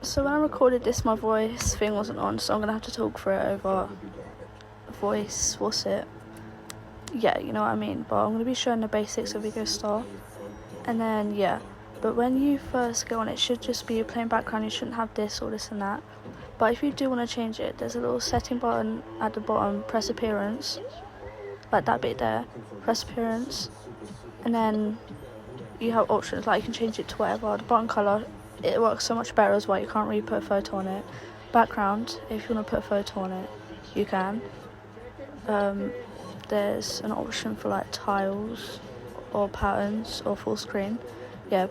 So when I recorded this, my voice thing wasn't on, so I'm gonna have to talk through it over voice, what's it? Yeah, you know what I mean. But I'm gonna be showing the basics of Videostar, and then yeah. But when you first go on, it should just be a plain background. You shouldn't have this or this and that. But if you do want to change it, there's a little setting button at the bottom. Press appearance, like that bit there. Press appearance, and then you have options like you can change it to whatever. The button color, it works so much better as well. You can't really put a photo on it. Background, if you want to put a photo on it, you can. There's an option for like tiles or patterns or full screen. Yeah,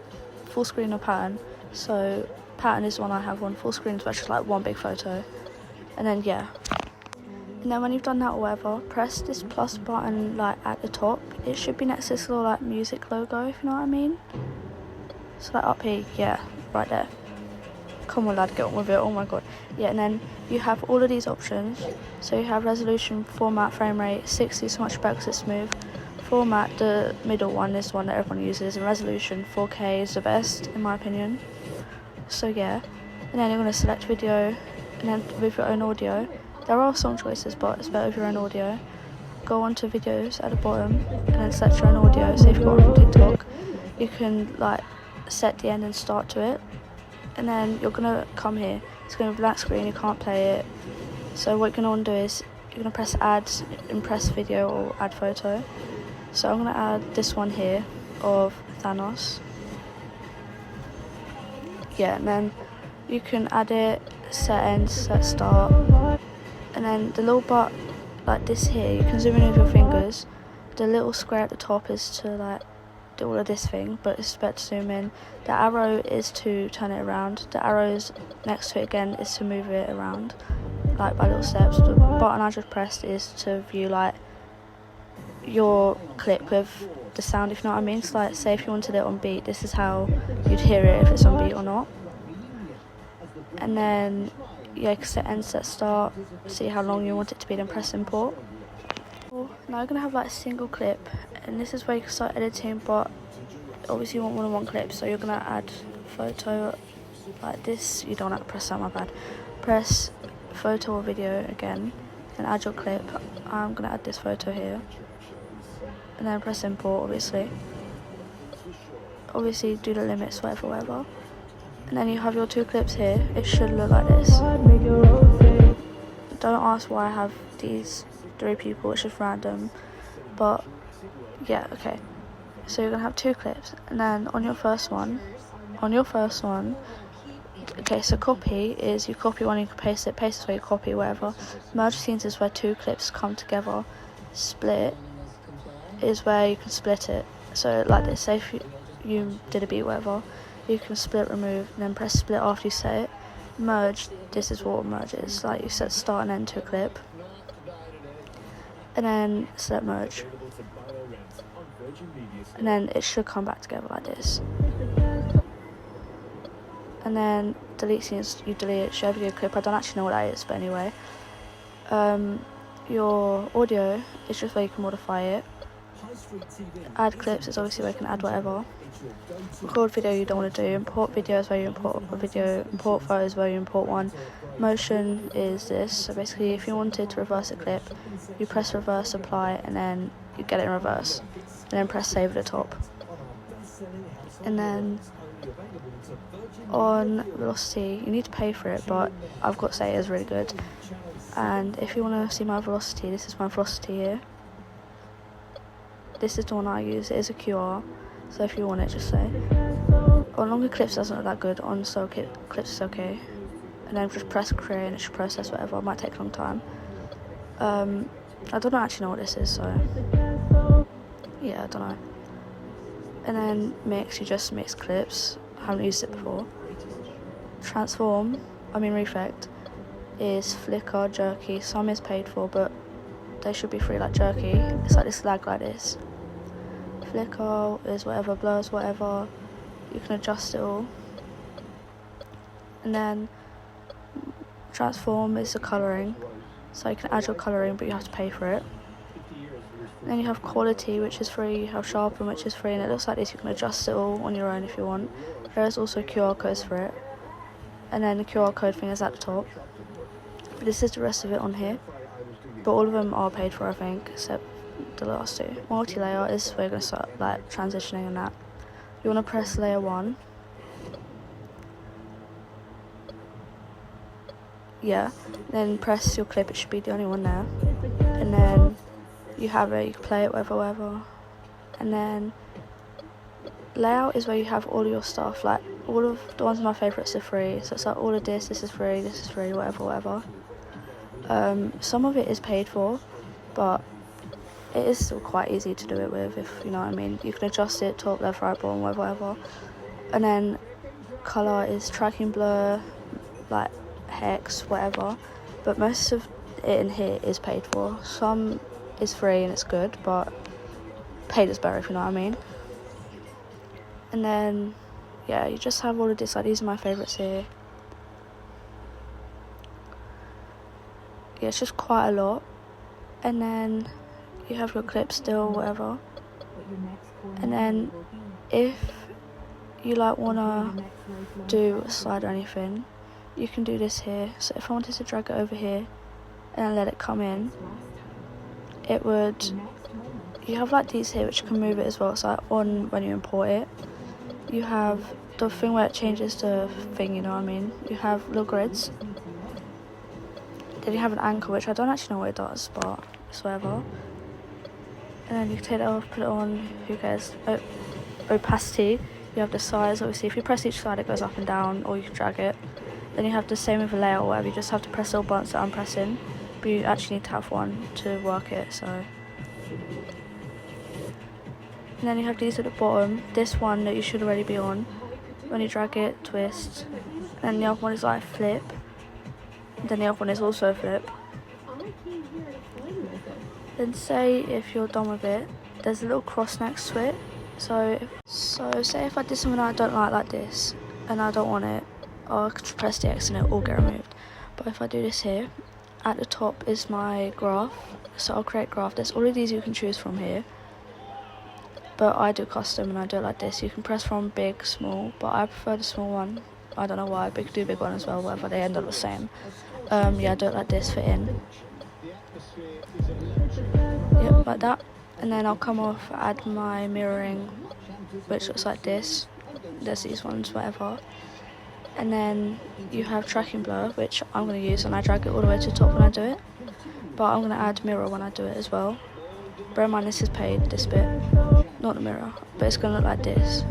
full screen or pattern. So pattern is the one I have on. Full screen is just like one big photo. And then yeah. And then when you've done that or whatever, press this plus button like at the top. It should be next to this little like music logo, if you know what I mean. So like up here, yeah, right there. Come on lad, get on with it, oh my god. Yeah, and then you have all of these options. So you have resolution, format, frame rate. 60 is much better because it's smooth. Format, the middle one, is the one that everyone uses. And resolution, 4K is the best in my opinion. So yeah, and then you're going to select video, and then with your own audio. There are song choices, but it's better with your own audio. Go on to videos at the bottom, and then select your own audio. So if you've got one from TikTok, you can like set the end and start to it. And then you're gonna come here. It's gonna be black screen. You can't play it. So what you're gonna want to do is you're gonna press add, impress video or add photo. So I'm gonna add this one here of Thanos. Yeah, and then you can add it, set end, set start, and then the little bar like this here, you can zoom in with your fingers. The little square at the top is to like do all of this thing, but it's better to zoom in. The arrow is to turn it around. The arrows next to it again is to move it around, like by little steps. The button I just pressed is to view like your clip with the sound, if you know what I mean. So like, say if you wanted it on beat, this is how you'd hear it if it's on beat or not. And then yeah, you can set end, set start, see how long you want it to be, then press import. Now you're gonna have like a single clip, and this is where you can start editing, but obviously you want more than one clip, so you're gonna add photo like this. You don't have to press that, my bad. Press photo or video again, and add your clip. I'm gonna add this photo here, and then press import, obviously do the limits, whatever. And then you have your two clips here. It should look like this. Don't ask why I have these 3 people, it's just random, but yeah, okay. So you're gonna have 2 clips, and then on your first one, okay, so copy is you copy one, you can paste is where you copy, whatever. Merge scenes is where 2 clips come together. Split is where you can split it, so like this. Say if you did a beat, whatever, you can split, remove, and then press split after you set it. Merge, this is what merge is, like you set start and end to a clip, and then select merge, and then it should come back together like this. And then delete scenes, you delete it, show video clip. I don't actually know what that is, but anyway. Your audio is just where you can modify it. Add clips is obviously where you can add whatever. Record video you don't want to do. Import video is where you import a video. Import photos where you import one. Motion is this. So basically, if you wanted to reverse a clip, you press reverse, apply, and then you get it in reverse. And then press save at the top. And then on velocity, you need to pay for it, but I've got to say it is really good. And if you want to see my velocity, this is my velocity here. This is the one I use. It is a QR, so if you want it, just say. On longer clips doesn't look that good, on slow clips it's okay. And then just press create and it should process whatever. It might take a long time. I don't actually know what this is, so yeah, I don't know. And then mix, you just mix clips. I haven't used it before. Reflect is flicker, jerky. Some is paid for, but they should be free, like jerky. It's like this lag like this. Flicker is whatever, blurs whatever. You can adjust it all. And then transform is the colouring. So you can add your colouring, but you have to pay for it. And then you have quality, which is free. You have sharpen, which is free, and it looks like this. You can adjust it all on your own if you want. There is also QR codes for it. and then the QR code thing is at the top. But this is the rest of it on here, but all of them are paid for, I think, except the last two. Multi-layer is where you're going to start like transitioning and that. You want to press layer 1. Yeah, then press your clip, it should be the only one there, and then you have it, you can play it, whatever. And then layout is where you have all your stuff, like all of the ones of my favourites are free, so it's like all of this is free, this is free, whatever. Some of it is paid for, but it is still quite easy to do it with, if you know what I mean. You can adjust it, top, left, right, bottom, whatever. And then colour is tracking blur, like hex, whatever, but most of it in here is paid for. Some is free and it's good, but paid is better, if you know what I mean. And then yeah, you just have all of this, like these are my favourites here. Yeah, it's just quite a lot. And then you have your clip still, whatever. And then if you like wanna do a slide or anything, you can do this here. So if I wanted to drag it over here and then let it come in, it would, you have like these here which can move it as well. So like on when you import it, you have the thing where it changes the thing, you know what I mean. You have little grids. Then you have an anchor, which I don't actually know what it does, but it's whatever. And then you can take it off, put it on, who cares. Opacity, you have the size, obviously if you press each side it goes up and down, or you can drag it. Then you have the same with a layer or whatever, you just have to press all buttons that I'm pressing, but you actually need to have one to work it, so. And then you have these at the bottom, this one that you should already be on, when you drag it, twist, and the other one is like flip, then the other one is also flip. Then say if you're done with it, there's a little cross next to it, so say if I did something I don't like this, and I don't want it, I'll press the X and it will get removed. But if I do this here, at the top is my graph, so I'll create graph. There's all of these you can choose from here, but I do custom and I do it like this. You can press from big, small, but I prefer the small one. I don't know why, but you can do big one as well, whatever, they end up the same. Yeah, I do it like this, fit in. Yep, like that. And then I'll come off, add my mirroring, which looks like this. There's these ones, whatever. And then you have tracking blur, which I'm going to use, and I drag it all the way to the top when I do it. But I'm going to add mirror when I do it as well. Bear in mind this is paid, this bit, not the mirror, but it's going to look like this.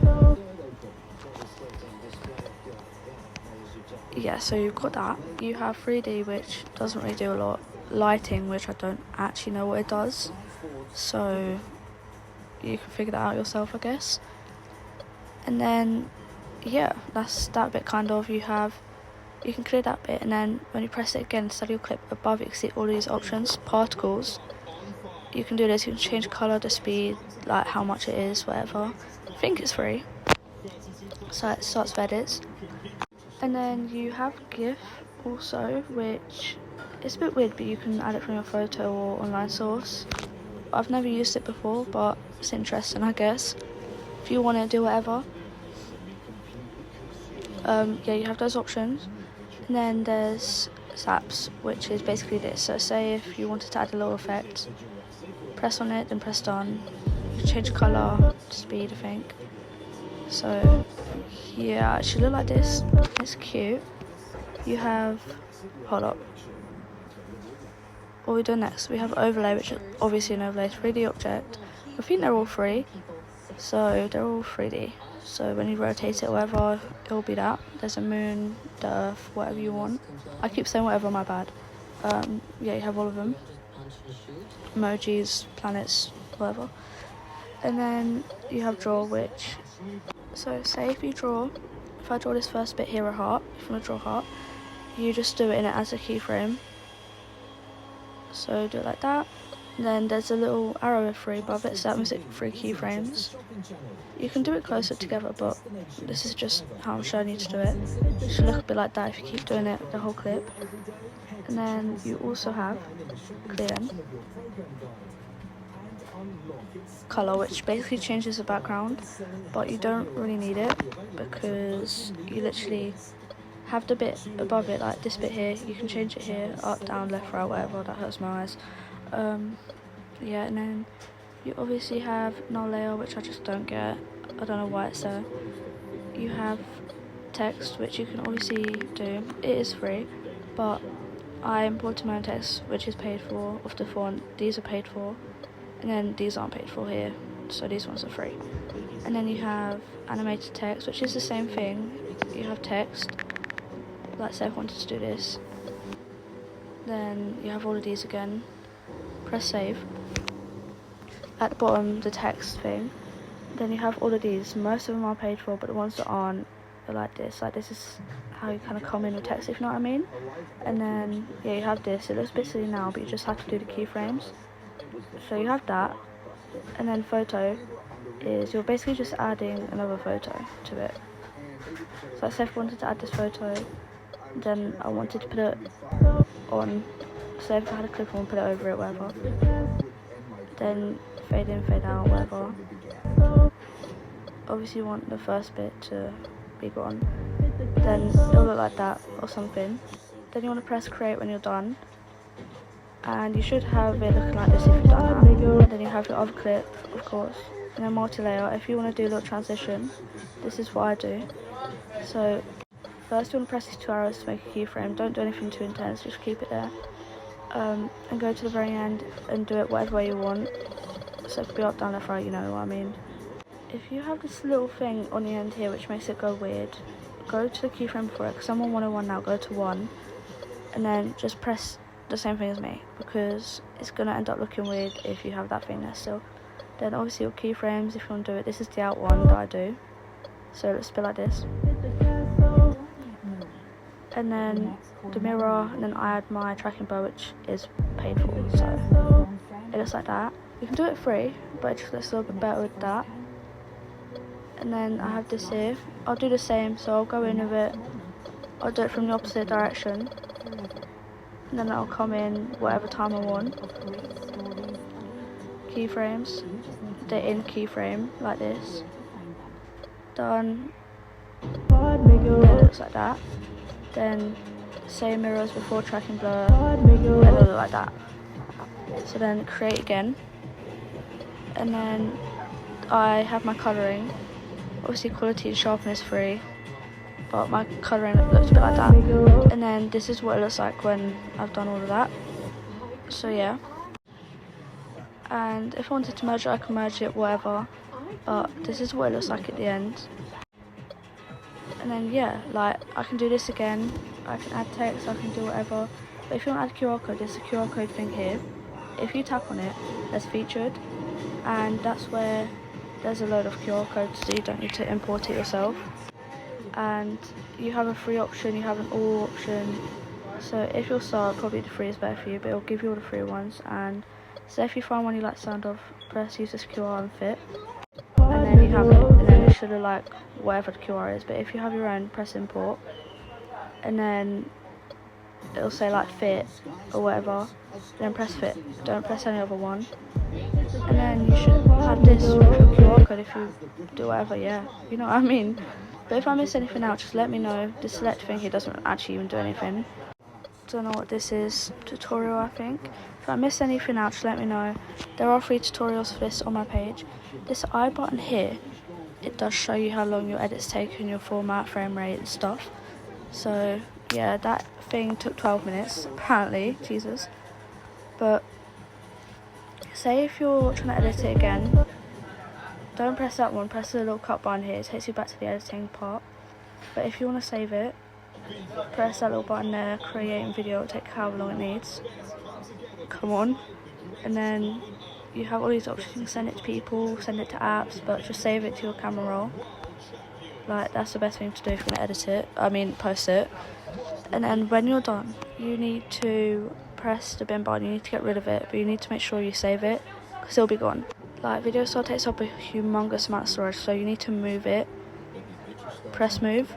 Yeah, so you've got that. You have 3D, which doesn't really do a lot. Lighting, which I don't actually know what it does. So you can figure that out yourself, I guess. And then yeah, that's that bit kind of. You can clear that bit, and then when you press it again, instead of your clip above, you can see all these options. Particles, you can do this, you can change colour, the speed, like how much it is, whatever. I think it's free, so it starts with edits. And then you have GIF also, which is a bit weird, but you can add it from your photo or online source. I've never used it before, but it's interesting, I guess, if you want to do whatever. Yeah, you have those options. And then there's zaps, which is basically this. So say if you wanted to add a little effect, press on it, then press done. You can change colour, speed, I think. So yeah, it should look like this. It's cute. You have, hold up. What we do next? We have overlay, which is obviously an overlay, 3D object. I think they're all free, so they're all 3D. So when you rotate it, whatever, it'll be that. There's a moon, the earth, whatever you want. I keep saying whatever, my bad. Yeah, you have all of them. Emojis, planets, whatever. And then you have draw, which, so say if I draw this first bit here, a heart, if you want to draw a heart, you just do it in it as a keyframe. So do it like that. And then there's a little arrow with 3 above it, so that means it 3 keyframes. You can do it closer together, but this is just how I'm showing you to do it. It should look a bit like that if you keep doing it the whole clip. And then you also have clear colour, which basically changes the background, but you don't really need it because you literally have the bit above it, like this bit here, you can change it here, up, down, left, right, whatever, that hurts my eyes. Yeah, and then you obviously have null layer, which I just don't get, I don't know why it's there. You have text, which you can obviously do, it is free, but I imported my own text, which is paid for, of the font, these are paid for, and then these aren't paid for here, so these ones are free. And then you have animated text, which is the same thing, you have text, like say I wanted to do this, then you have all of these again, press save, at the bottom the text thing, then you have all of these, most of them are paid for, but the ones that aren't are like this is how you kind of come in with text, if you know what I mean. And then yeah, you have this, it looks a bit silly now, but you just have to do the keyframes. So you have that, and then photo is you're basically just adding another photo to it. So I said if I wanted to add this photo, then I wanted to put it on, so if I had a clip on, put it over it, whatever, then fade in, fade out, whatever. Obviously you want the first bit to be gone, then it'll look like that or something. Then you want to press create when you're done, and you should have it looking like this if you've done that. Then you have your other clip, of course, and then multi-layer. If you want to do a little transition, this is what I do. So first you want to press these 2 arrows to make a keyframe, don't do anything too intense, just keep it there, and go to the very end and do it whatever way you want, so it could be up, down, left, right, you know what I mean. If you have this little thing on the end here which makes it go weird, go to the keyframe before it, because I'm on 101 now, go to 1, and then just press the same thing as me, because it's going to end up looking weird if you have that thing there still. Then obviously your keyframes, if you want to do it, this is the out one that I do, so let's be like this. And then the mirror, and then I add my tracking bow, which is paid for, so it looks like that. You can do it free, but it just looks a little bit better with that. And then I have this here, I'll do the same, so I'll go in with it, I'll do it from the opposite direction, and then I'll come in whatever time I want. Keyframes, the in keyframe, like this. Done. Then it looks like that. Then same mirrors before tracking blur, and it'll look like that. So then create again, and then I have my colouring. Obviously quality and sharpness free, but my colouring looks a bit like that. And then this is what it looks like when I've done all of that. So yeah. And if I wanted to merge it, I can merge it, whatever. But this is what it looks like at the end. And then yeah, like I can do this again. I can add text, I can do whatever. But if you want to add QR code, there's a QR code thing here. If you tap on it, there's featured, and that's where there's a load of QR codes, so you don't need to import it yourself. And you have a free option, you have an all option. So if you're start, probably the free is better for you, but it'll give you all the free ones. And so if you find one you like the sound of, press use this QR and fit, and then you have it, and then it should look like whatever the QR is. But if you have your own, press import, and then it'll say like fit or whatever, then press fit, don't press any other one. And then you should have this with your QR code if you do whatever, yeah, you know what I mean. But if I miss anything out, just let me know. This select thing here doesn't actually even do anything. Don't know what this is, tutorial I think. If I miss anything out, just let me know. There are free tutorials for this on my page. This I button here, it does show you how long your edits take and your format, frame rate and stuff. So yeah, that thing took 12 minutes, apparently, Jesus. But say if you're trying to edit it again, don't press that one, press the little cut button here, it takes you back to the editing part. But if you want to save it, press that little button there, creating video, it'll take however long it needs. Come on. And then you have all these options, you can send it to people, send it to apps, but just save it to your camera roll. Like, that's the best thing to do if you're going to post it. And then when you're done, you need to press the bin button, you need to get rid of it, but you need to make sure you save it, because it'll be gone. Like, Videostar takes up a humongous amount of storage, so you need to move it. Press move.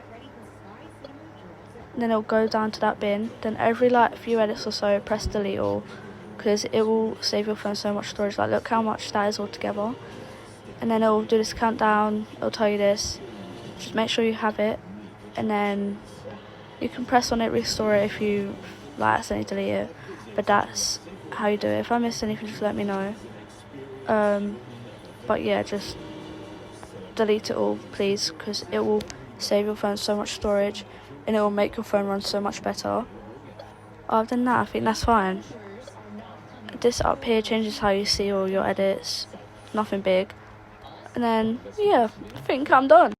And then it'll go down to that bin. Then every like few edits or so, press delete all, because it will save your phone so much storage. Like, look how much that is altogether. And then it'll do this countdown, it'll tell you this. Just make sure you have it, and then You can press on it, restore it if you like accidentally delete it, but that's how you do it. If I missed anything, just let me know. But yeah, just delete it all, please, because it will save your phone so much storage and it will make your phone run so much better. Other than that, I think that's fine. This up here changes how you see all your edits, nothing big. And then, yeah, I think I'm done.